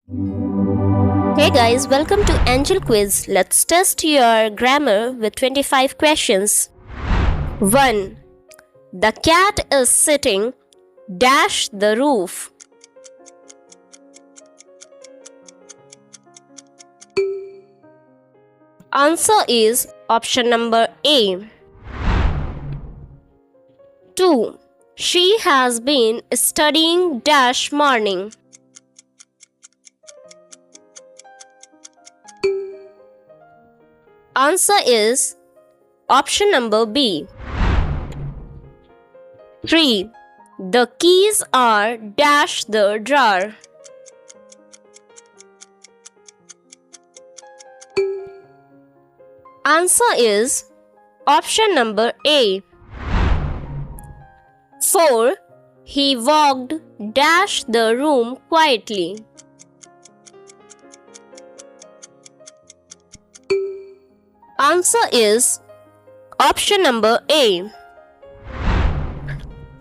Hey guys, welcome to Angel Quiz. Let's test your grammar with 25 questions. 1. The cat is sitting dash the roof. Answer is option number A. 2. She has been studying dash morning. Answer is option number B. 3. The keys are dash the drawer. Answer is option number A. 4. He walked dash the room quietly. Answer is option number A.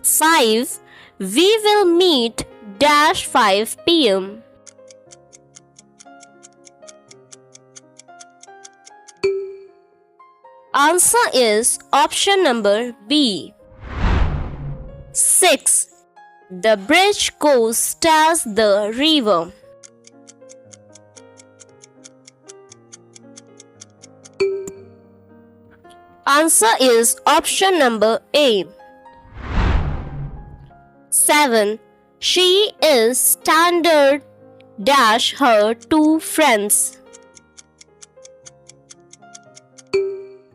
5. We will meet dash 5 p.m. Answer is option number B. 6. The bridge goes past the river. Answer is option number A. 7. She is standard dash her two friends.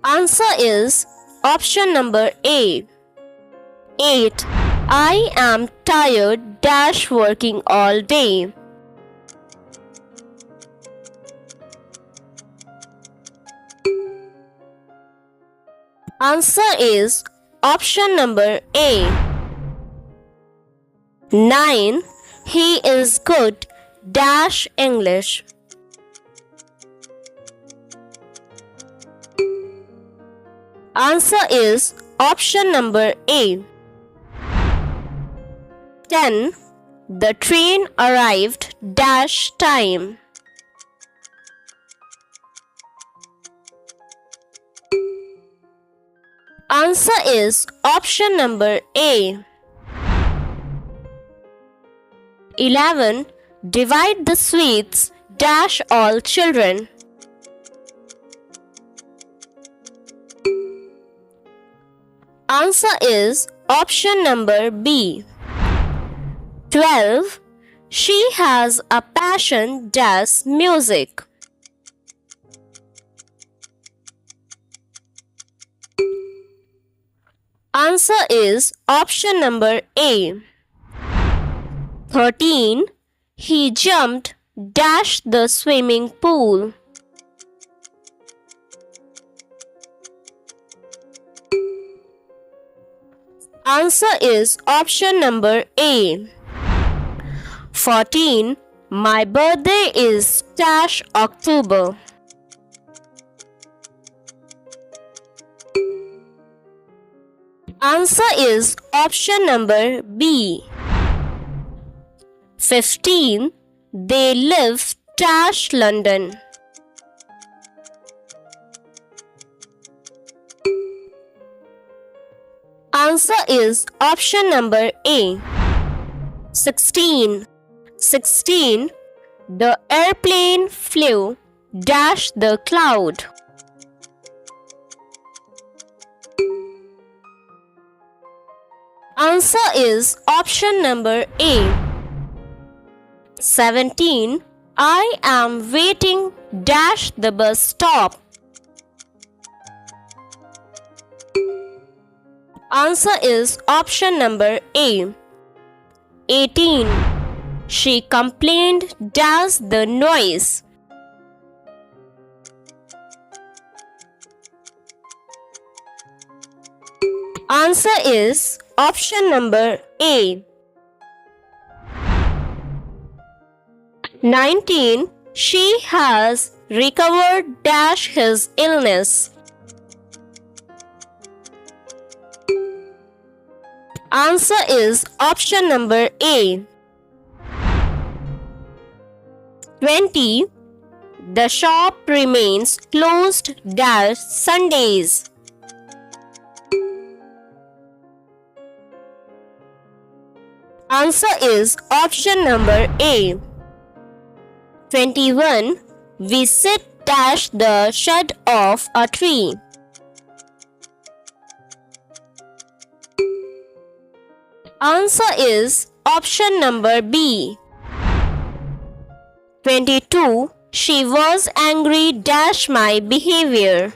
Answer is option number A. 8. I am tired dash working all day. Answer is option number A. 9. He is good dash English. Answer is option number A. 10. The train arrived dash time. Answer is option number A. 11. Divide the sweets dash all children. Answer is option number B. 12. She has a passion dash music. Answer is option number A. 13. He jumped dash the swimming pool. Answer is option number A. 14. My birthday is dash October. Answer is option number B. 15. They live dash London. Answer is option number A. 16. 16. The airplane flew dash the cloud. Answer is option number A. 17. I am waiting dash the bus stop. Answer is option number A. 18. She complained dash the noise. Answer is option number A. 19. She has recovered dash his illness. Answer is option number A. 20. The shop remains closed dash Sundays. Answer is option number A. 21. We sit dash the shade of a tree. Answer is option number B. 22. She was angry dash my behavior.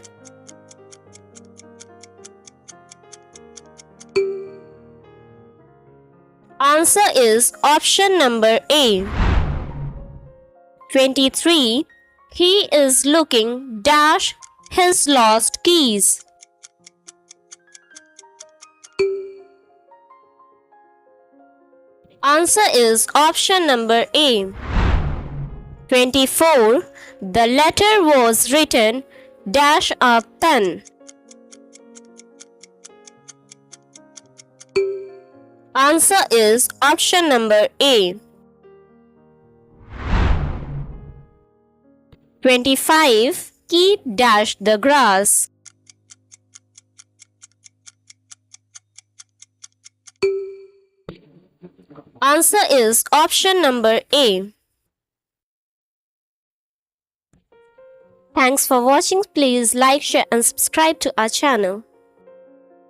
Answer is option number A. 23. He is looking dash his lost keys. Answer is option number A. 24. The letter was written dash a pen. Answer is option number A. 25. Keep dash the grass. Answer is option number A. Thanks for watching. Please like, share and subscribe to our channel.